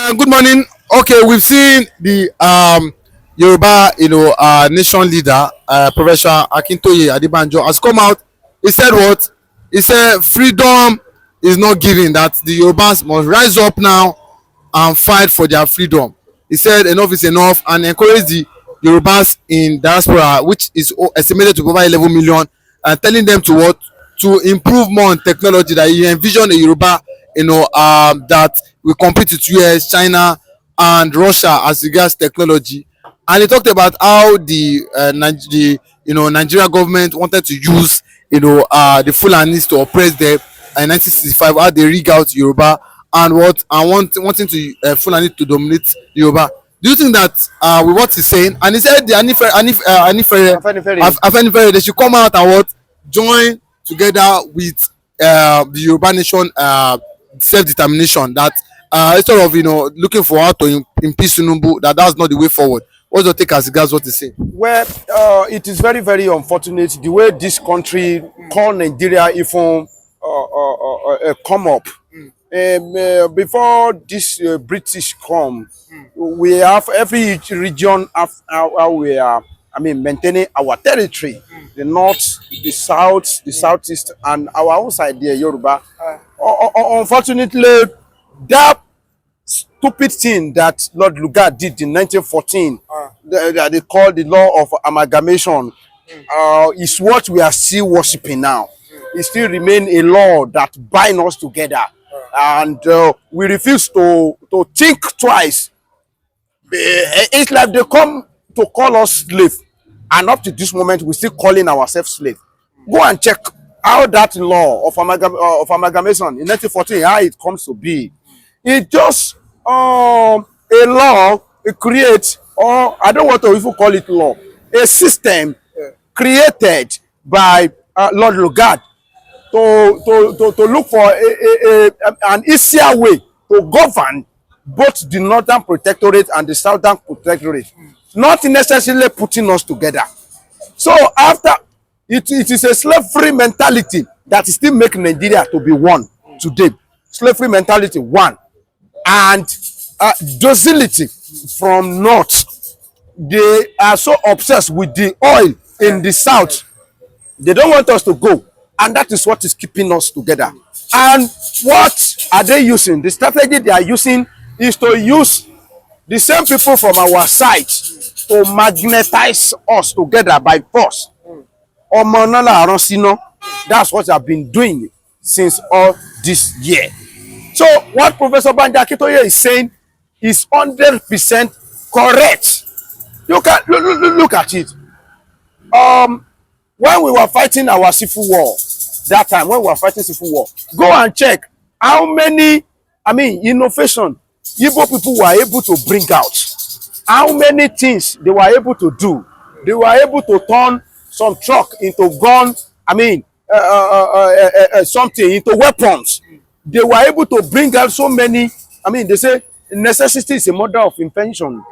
Good morning. Okay, we've seen the Yoruba, nation leader, Professor Akintoye Adibanjo has come out. He said what? He said freedom is not given. That the Yorubas must rise up now and fight for their freedom. He said enough is enough and encourage the Yorubas in diaspora, which is estimated to be over 11 million, and telling them to what? To improve more on technology. That he envision a Yoruba, that will compete with US, China, and Russia as regards technology. And he talked about how the Nigeria government wanted to use the Fulanis to oppress them in 1965. How they rig out Yoruba and wanting to Fulani to dominate Yoruba. Do you think that with what he's saying, and he said the Afenifere, they should come out and what join together with the Yoruba nation self-determination, that instead of looking for how to impeach Tinubu, that's not the way forward. What's your take as regards what he's saying? Well, it is very, very unfortunate the way this country called Nigeria even come up. Before this British come, we have every region how we are. Maintaining our territory, the north, the south, the southeast, and our own side there, Yoruba. Unfortunately, that stupid thing that Lord Lugard did in 1914, that they call the law of amalgamation, is what we are still worshiping now. It still remains a law that binds us together, and we refuse to think twice. It's like they come to call us slave, and up to this moment we still calling ourselves slave. Go and check how that law of amalgamation in 1914, how it comes to be. It just a law, it creates, or I don't want to even call it law, a system created by Lord Lugard to look for an easier way to govern both the Northern Protectorate and the Southern Protectorate, not necessarily putting us together. So after it is a slavery mentality that still make Nigeria to be one today. Slavery mentality, one. And docility from North. They are so obsessed with the oil in the South. They don't want us to go. And that is what is keeping us together. And what are they using? The strategy they are using is to use the same people from our side to magnetize us together by force. That's what I've been doing since all this year. So what Professor Akintoye is saying is 100% correct. You can look at it. When we were fighting our civil war, that time when we were fighting civil war, go and check how many innovation Igbo people were able to bring out. How many things they were able to do. They were able to turn some truck into gun, something into weapons. They were able to bring out so many, they say necessity is a mother of invention.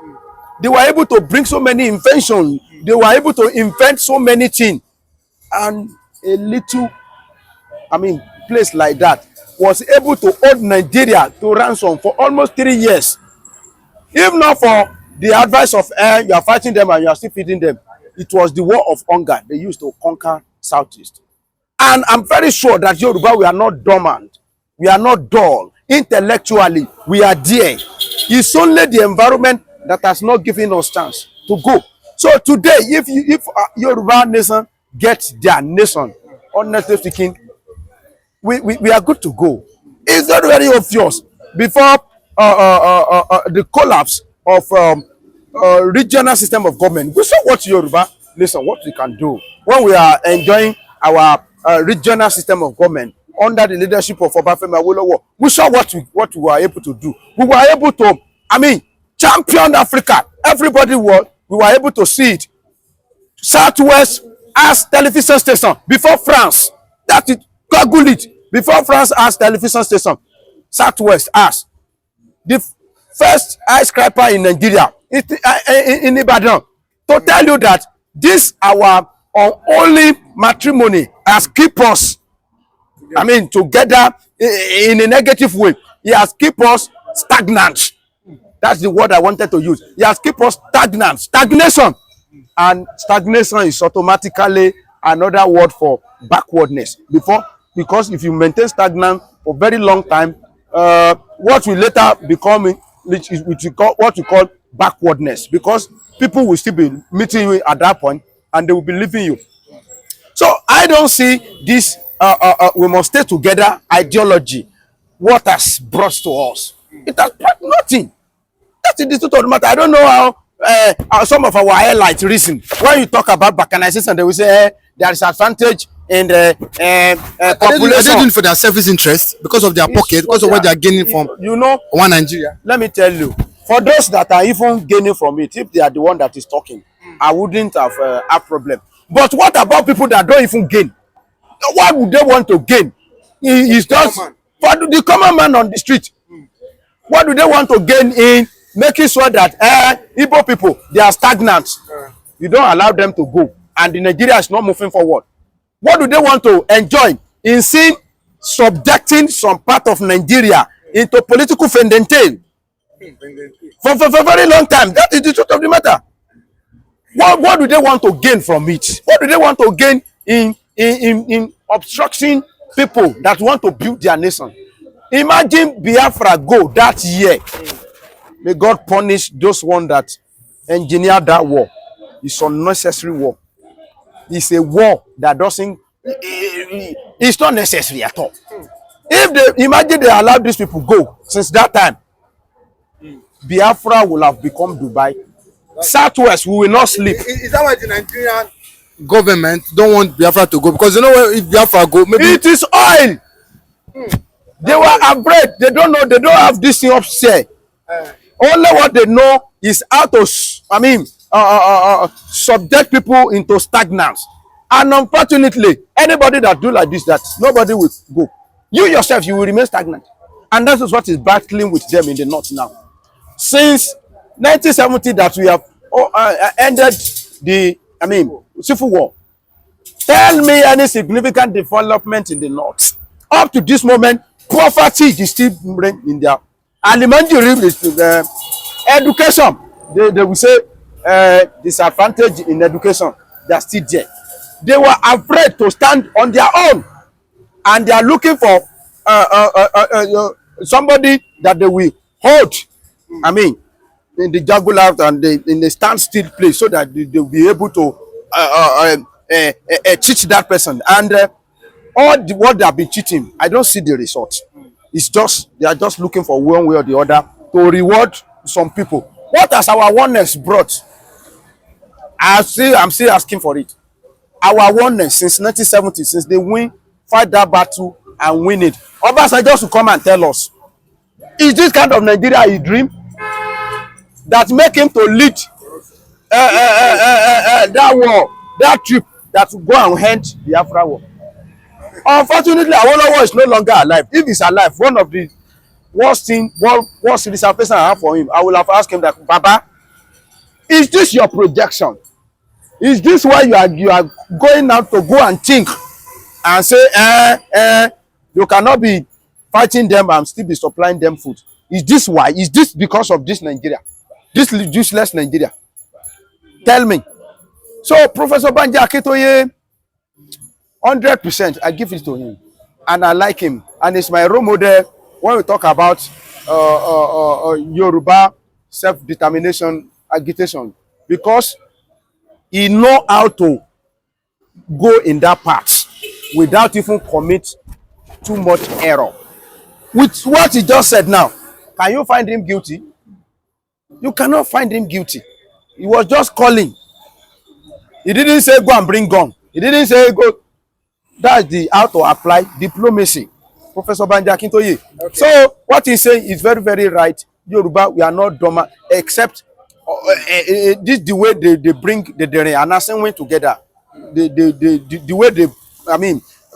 They were able to bring so many inventions. They were able to invent so many things. And a little, place like that was able to hold Nigeria to ransom for almost 3 years. If not for the advice of you are fighting them and you are still feeding them, it was the war of hunger they used to conquer Southeast. And I'm very sure that Yoruba, we are not dormant. We are not dull. Intellectually, we are there. It's only the environment that has not given us chance to go. So today, if Yoruba nation gets their nation, honestly speaking, we are good to go. It's not very obvious. Before the collapse of regional system of government, we saw what Yoruba nation, what we can do when we are enjoying our regional system of government under the leadership of Obafemi Awolowo. We saw what we were able to do. We were able to, champion Africa. Everybody we were able to see it. Southwest as television station before France. That it, Google it. Before France as television station, Southwest as the first ice scraper in Nigeria, in Ibadan. To tell you that this our only matrimony has kept us, together in a negative way. It has kept us stagnant. That's the word I wanted to use. He has kept us stagnant. Stagnation. And stagnation is automatically another word for backwardness. Because if you maintain stagnant for very long time, what will later become what we call backwardness, because people will still be meeting you at that point and they will be leaving you. So I don't see this we must stay together ideology what has brought to us. It has brought nothing. That's the truth of the matter. I don't know how some of our allies reason. When you talk about balkanization, they will say there is advantage in the population. Are they doing for their selfish interest because of their pocket, because of what they are gaining from one Nigeria? Let me tell you, for those that are even gaining from it, if they are the one that is talking, I wouldn't have a problem. But what about people that don't even gain? Why would they want to gain? It's just for the common man on the street. What do they want to gain in making sure that Igbo people, they are stagnant? You don't allow them to go, and the Nigeria is not moving forward. What do they want to enjoy in seeing subjecting some part of Nigeria into political fendente for a very long time? That is the truth of the matter. What do they want to gain from it? What do they want to gain in obstructing people that want to build their nation? Imagine Biafra go that year. May God punish those ones that engineered that war. It's unnecessary war. It's a war that doesn't. It's not necessary at all. If they imagine they allowed these people go since that time, Biafra will have become Dubai. Southwest, we will not sleep. Is that why the Nigerian government don't want Biafra to go? Because you know where if Biafra go, maybe it is oil. They were afraid. They don't know. They don't have this thing upstairs. Only what they know is how to, subject people into stagnance. And unfortunately, anybody that do like this, that nobody will go. You yourself, you will remain stagnant. And that is what is battling with them in the north now. Since 1970 that we have ended the, civil war. Tell me any significant development in the north. Up to this moment, poverty is still in there. Alimentary education, they will say disadvantage in education, they are still there. They were afraid to stand on their own, and they are looking for somebody that they will hold, in the jugular and in the standstill place, so that they will be able to cheat that person. And what they have been cheating, I don't see the result. It's just they are just looking for one way or the other to reward some people. What has our oneness brought? I'm still asking for it. Our oneness since 1970, since they fight that battle and win it. Obasanjo just to come and tell us, is this kind of Nigeria a dream that make him to lead that war, that trip that will go and end the Biafra war? Unfortunately, Awolowo is no longer alive. If he's alive, one of the worst reservation I have for him, I will have asked him that, Baba, is this your projection? Is this why you are going out to go and think and say, you cannot be fighting them and still be supplying them food? Is this why? Is this because of this Nigeria? This useless Nigeria? Tell me. So Professor Banji Akintoye, 100%, I give it to him, and I like him, and it's my role model when we talk about Yoruba self-determination agitation, because he know how to go in that path without even commit too much error. With what he just said now, can you find him guilty? You cannot find him guilty. He was just calling. He didn't say go and bring gun. He didn't say go. That's the how to apply diplomacy. Professor Banji Akintoye. Okay. So what he's saying is very, very right. Yoruba, we are not dormant, except this the way they bring the Dere and Asenwe together. The way they,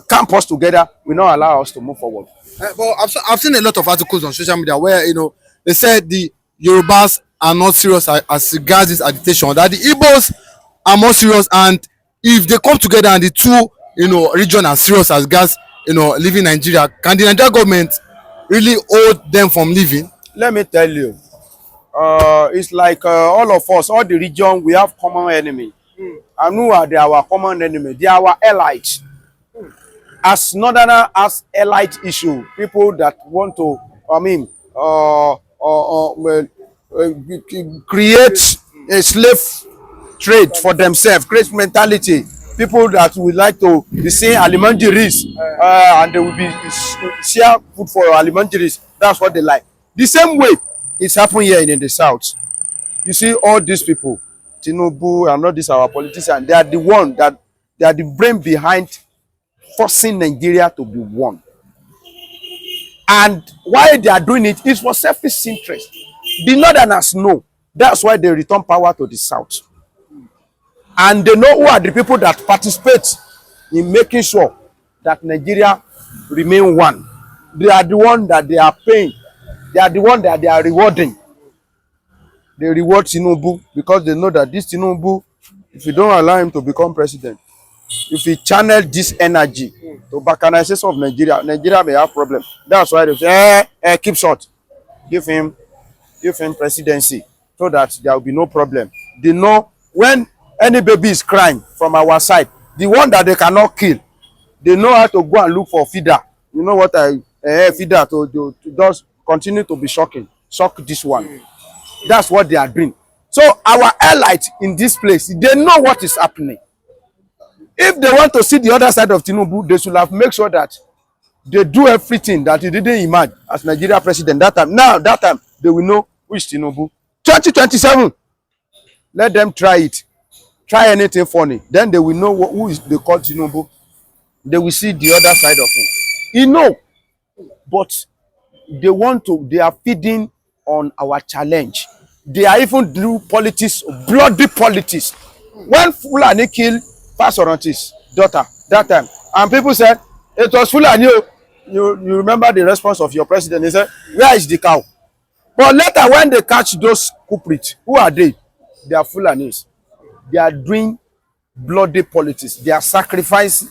camp us together will not allow us to move forward. But I've seen a lot of articles on social media where they said the Yorubas are not serious as regards this agitation, that the Igbos are more serious, and if they come together and the two region are serious as regards leaving Nigeria, can the Nigerian government really hold them from leaving? Let me tell you, It's like all of us, all the region, we have common enemy. And who are they our common enemy? They are our allies. As northerner as allied issue, people that want to, I mean, create a slave trade for themselves, create mentality. People that would like to be saying alimentaries, and they will be share food for alimentaries. That's what they like. The same way it's happening here in the south. You see all these people, Tinubu and all these our politicians, they are the one that they are the brain behind forcing Nigeria to be one. And why they are doing it is for selfish interest. The northerners know. That's why they return power to the south. And they know who are the people that participate in making sure that Nigeria remain one. They are the one that they are paying. They are the one that they are rewarding. They reward Tinubu because they know that this Tinubu, if you don't allow him to become president, if he channel this energy to balkanization of Nigeria, Nigeria may have problem. That's why they say, keep short. Give him presidency so that there will be no problem. They know when any baby is crying from our side, the one that they cannot kill, they know how to go and look for feeder. You know what feeder to just continue to be shocking. Shock this one. That's what they are doing. So our allies in this place, they know what is happening. If they want to see the other side of Tinubu, they should have made sure that they do everything that he didn't imagine as Nigeria president that time. Now, that time, they will know who is Tinubu. 2027, let them try it. Try anything funny. Then they will know who is they call Tinubu. They will see the other side of him. He know, but they are feeding on our challenge. They are even do politics, bloody politics. When Fulani killed Fasoranti's daughter that time, and people said it was Fulani. You remember the response of your president? He said, "Where is the cow?" But later, when they catch those culprits, who are they? They are Fulanis. They are doing bloody politics. They are sacrificing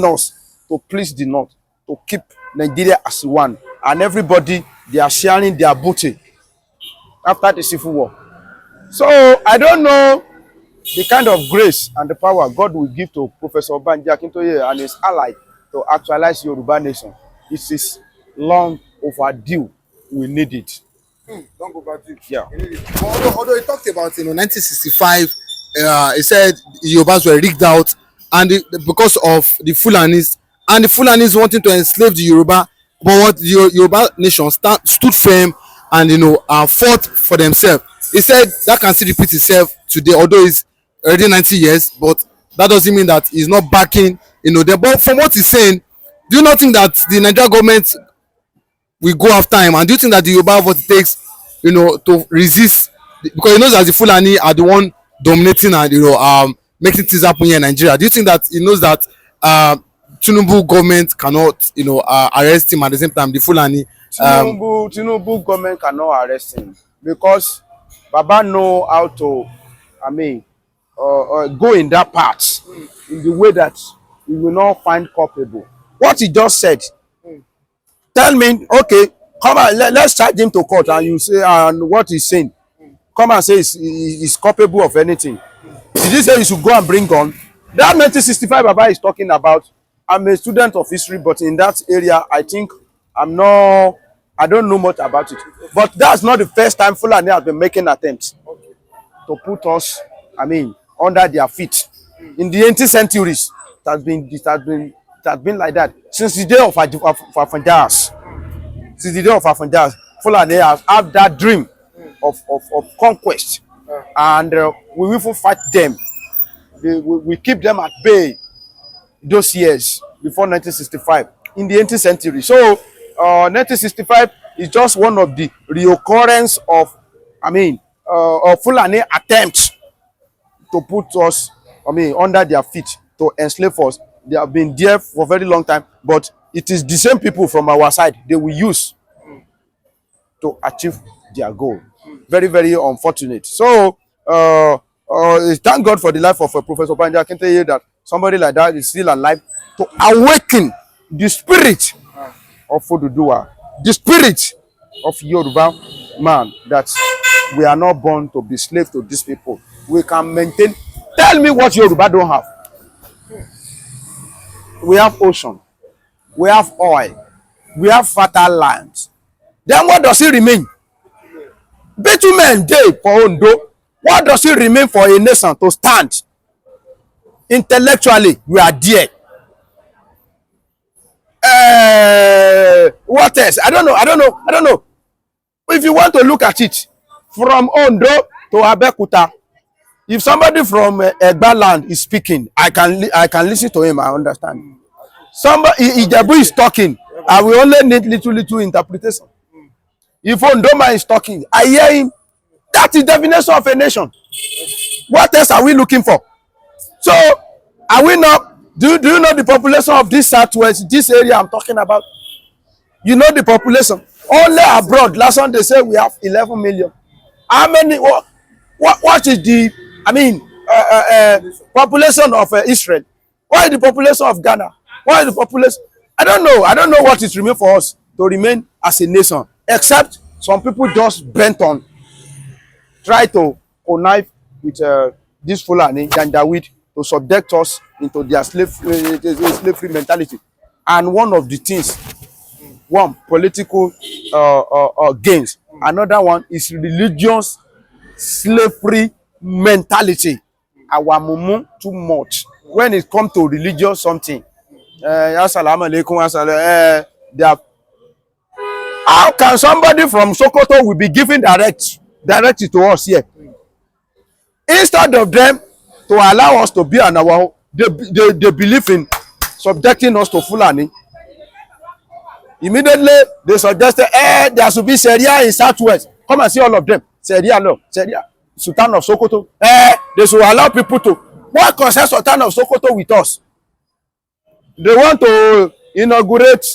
us to please the North, to keep Nigeria as one. And everybody, they are sharing their booty after the civil war. So I don't know the kind of grace and the power God will give to Professor Banji Akintoye and his ally to actualize Yoruba nation. It is long overdue. We need it. Don't go back to Yeah. Although he talked about 1965, he said Yorubas were rigged out, and because of the Fulanis, and the Fulanis wanting to enslave the Yoruba, but what the Yoruba nation stood firm and fought for themselves. He said that can still repeat itself today, although it's already 90 years, but that doesn't mean that he's not backing them. But from what he's saying, do you not think that the Nigerian government will go after him, and do you think that the Yoruba vote takes to resist, because he knows that the Fulani are the one dominating and making things happen here in Nigeria? Do you think that he knows that Tinubu government cannot arrest him, at the same time the Fulani Tinubu government cannot arrest him because Baba know how to go in that part in the way that he will not find culpable. What he just said, tell me, okay, come on, let's charge him to court, and you say, and what he's saying, come and say he's culpable of anything. Did he say you should go and bring gun? That 1965 Baba is talking about, I'm a student of history, but in that area, I think I don't know much about it. But that's not the first time Fulani has been making attempts to put us, under their feet. In the 18th centuries, it has been like that since the day of Afanjas. Since the day of Afanjas, Fulani have that dream of conquest, and we will fight them. We keep them at bay those years before 1965 in the 18th century. So 1965 is just one of the reoccurrence of Fulani attempts to put us under their feet, to enslave us. They have been there for a very long time, but it is the same people from our side they will use to achieve their goal. Very, very unfortunate. So thank God for the life of Professor Banji Akintoye, that somebody like that is still alive to awaken the spirit of Oduduwa, the spirit of Yoruba man, that We are not born to be slave to these people. We can maintain. Tell me what Yoruba don't have. We have ocean. We have oil. We have fertile lands. Then what does it remain? Bitumen dey for Ondo. What does it remain for a nation to stand? Intellectually, we are there. What else? I don't know. If you want to look at it, from Ondo to Abeokuta, if somebody from Egba land is speaking, I can listen to him. I understand. Somebody Ijebu is talking, I will only need little interpretation. If Ondoma is talking, I hear him. That is the definition of a nation. What else are we looking for? So, are we not? Do you know the population of this southwest, this area I'm talking about? You know the population. Only abroad. Last one they say we have 11 million. How many? What is the? Population of Israel? What is the population of Ghana? What is the population? I don't know. I don't know what is remain for us to remain as a nation, except some people just bent on try to connive with this Fulani Janjaweed to subject us into their slavery mentality. And one of the things, one, political gains. Another one is religious slavery mentality. Our mumu too much. When it comes to religious something, assalamu alaikum, how can somebody from Sokoto will be giving directly to us here? Instead of them to allow us to be on our own, they believe in subjecting us to Fulani. Immediately they suggested, there should be Sharia in Southwest. Come and see all of them. Sharia law, Sharia, Sultan of Sokoto. They should allow people to. What concerns Sultan of Sokoto with us? They want to inaugurate,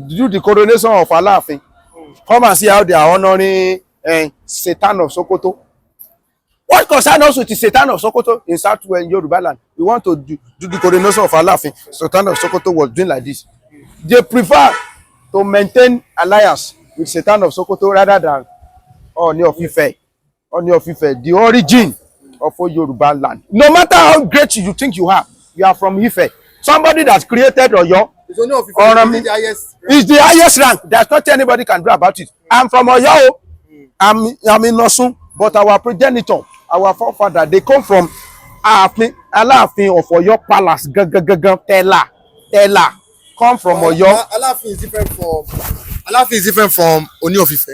do the coronation of Alafin. Come and see how they are honoring Sultan of Sokoto. What concerns us with the Sultan of Sokoto in Southwest Yoruba land? We want to do the coronation of Alafin. Sultan of Sokoto was doing like this. They prefer to maintain alliance with Sultan of Sokoto rather than Oni of Ife. Oni of Ife, the origin of Yoruba land. No matter how great you think you are from Ife. Somebody that's created Oyo is the highest rank. There's nothing anybody can do about it. I'm from Oyo. I'm in Osun, but our progenitor, our forefather, they come from Alafin of Oyo Palace. Tella. Come from Oyo. Alafin is different from Oni of Ife.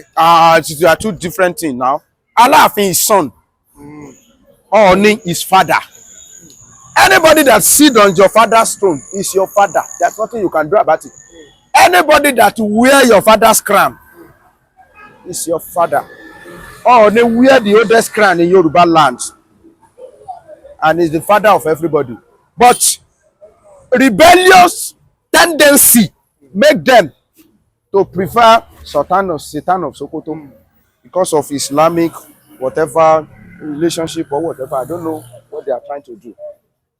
They are two different things now. Alafin is son. Oni is father. Anybody that sit on your father's throne is your father. There's nothing you can do about it. Anybody that wear your father's crown is your father. They wear the oldest crown in Yoruba land, and is the father of everybody. But rebellious tendency make them to prefer Sultan of Sokoto because of Islamic whatever relationship or whatever. I don't know what they are trying to do.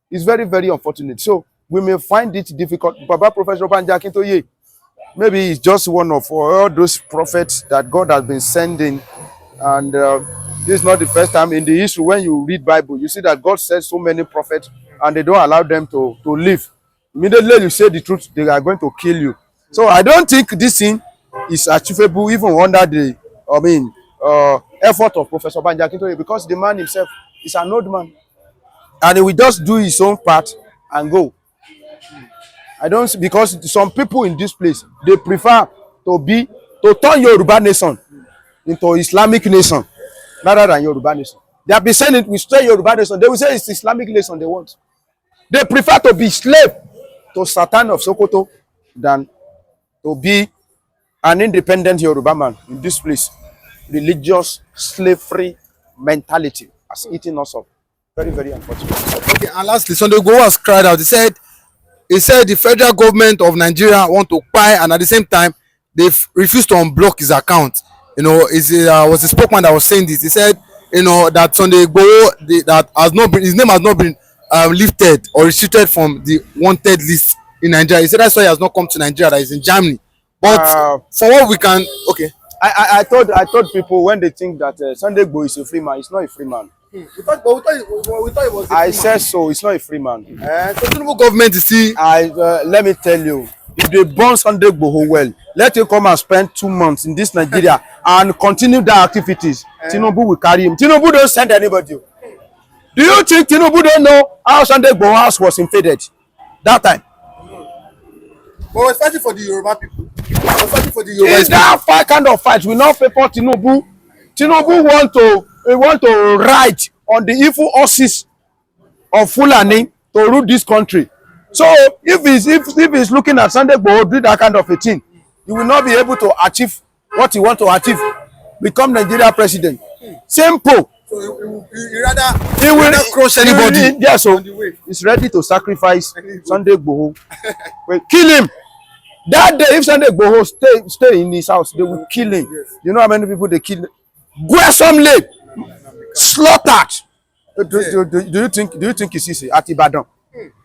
It's very, very unfortunate. So we may find it difficult. Baba Professor Banja Akintoye, maybe he's just one of all those prophets that God has been sending. And this is not the first time in the history when you read Bible, you see that God sends so many prophets and they don't allow them to live. Immediately you say the truth, they are going to kill you. So I don't think this thing is achievable even under the effort of Professor Banja Akintoye, because the man himself is an old man. And he will just do his own part and go. I don't, because some people in this place, they prefer to turn Yoruba nation into Islamic nation rather than Yoruba nation. They have been saying it, we stay Yoruba nation. They will say it's Islamic nation they want. They prefer to be slave to Sultan of Sokoto than to be an independent Yoruba man in this place. Religious slavery mentality has eaten us up. Very, very unfortunate. Okay, and lastly, Sunday Igboho has cried out. He said the federal government of Nigeria want to buy, and at the same time, they refused to unblock his account. Was the spokesman that was saying this. He said, that Sunday Igboho that has not been, his name has not been lifted or restricted from the wanted list in Nigeria. He said that's why he has not come to Nigeria. That is in Germany. But for what we can, okay. I told people when they think that Sunday Igboho is a free man, it's not a free man. We thought it was a I free said man. so, it's not a free man. So Tinubu government is still. Let me tell you, if they burn Sunday Igboho well, let him come and spend 2 months in this Nigeria and continue their activities. Tinubu will carry him. Tinubu don't send anybody. Do you think Tinubu don't know how Sunday Igboho house was invaded that time? But we're fighting for the Yoruba people. We're fighting for the Yoruba Is people. that fight kind of fight? We not favor Tinubu. Tinubu want to ride on the evil horses of Fulani to rule this country. So if he's looking at Sunday Igboho do that kind of a thing, he will not be able to achieve what he want to achieve, become Nigeria president. Simple. So he rather crush anybody. Yeah, so on the way. he's ready to sacrifice Sunday Igboho. Well, kill him. That day, if Sunday Igboho stay in his house, they will kill him. Yes. You know how many people they kill? Gruesomely slaughtered. Do you think it's easy at Ibadan?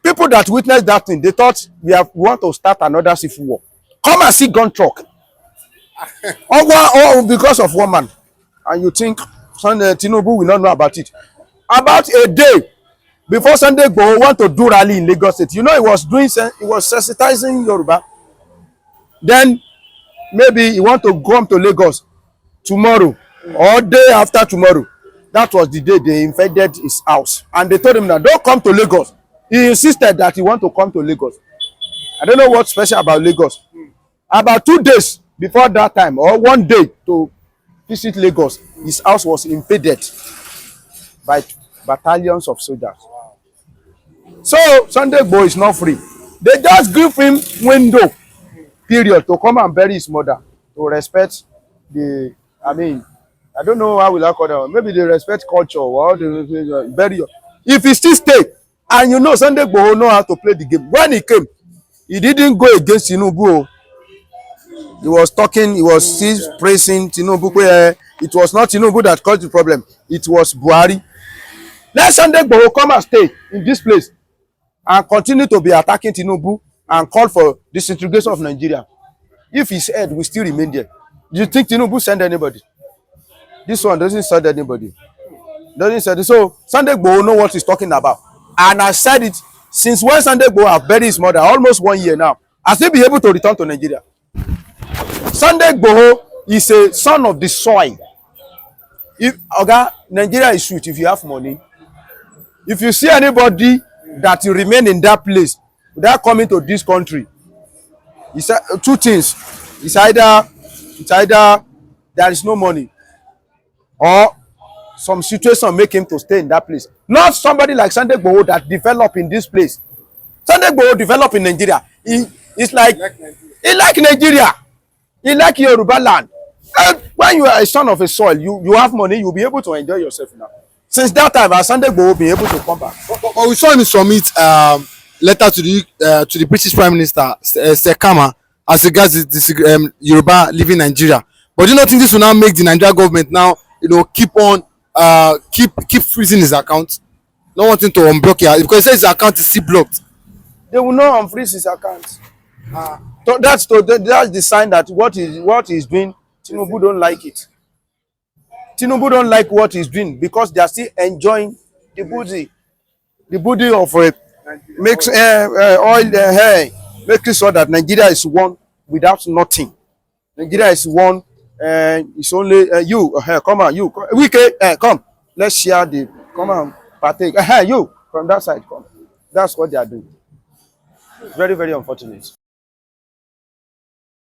People that witnessed that thing, they thought we want to start another civil war. Come and see gun truck. Or because of one man, and you think Tinubu will not know about it. About a day before Sunday Igboho want to do rally in Lagos State, you know he was sensitizing Yoruba. Then maybe he want to come to Lagos tomorrow or day after tomorrow. That was the day they invaded his house, and they told him that don't come to Lagos. He insisted that he want to come to Lagos. I don't know what's special about Lagos. About 2 days before that time, or 1 day to visit Lagos, his house was invaded by battalions of soldiers. So Sunday Igboho is not free. They just give him window period to come and bury his mother, to respect the, I don't know how will I call them. Maybe they respect culture or the burial. If he still stay, and you know Sunday Igboho know how to play the game. When he came, he didn't go against Tinubu. He was talking, he was still praising Tinubu. It was not Tinubu that caused the problem. It was Buhari. Let Sunday Igboho come and stay in this place and continue to be attacking Tinubu and call for disintegration of Nigeria. If his head will still remain there, do you think Tinubu send anybody? This one doesn't send anybody. Doesn't send it. So Sunday Igboho know what he's talking about. And I said it since when Sunday Igboho have buried his mother, almost 1 year now. Has he be able to return to Nigeria? Sunday Igboho is a son of the soil. If Nigeria is sweet if you have money. If you see anybody that will remain in that place without coming to this country, it's two things. It's either there is no money, or some situation make him to stay in that place. Not somebody like Sunday Igboho that develop in this place. Sunday Igboho develop in Nigeria. He like Nigeria. He like Yoruba land. And when you are a son of a soil, you have money, you'll be able to enjoy yourself now. Since that time, has Sunday Igboho been able to come back? But we saw him submit letter to the British Prime Minister Sekama as regards the Yoruba living Nigeria. But do you not think this will now make the Nigeria government now, keep on keep freezing his account, not wanting to unblock it because he says his account is still blocked? They will not unfreeze his account. So that's the sign that what he's doing, Tinubu don't like it. Tinubu don't like what he's doing because they are still enjoying the booty of makes oil hair, making sure that Nigeria is one without nothing. Nigeria is one, and it's only you. Come on, you. Wike, come. Let's share the. Come on, partake. You from that side, come. That's what they are doing. Very, very unfortunate.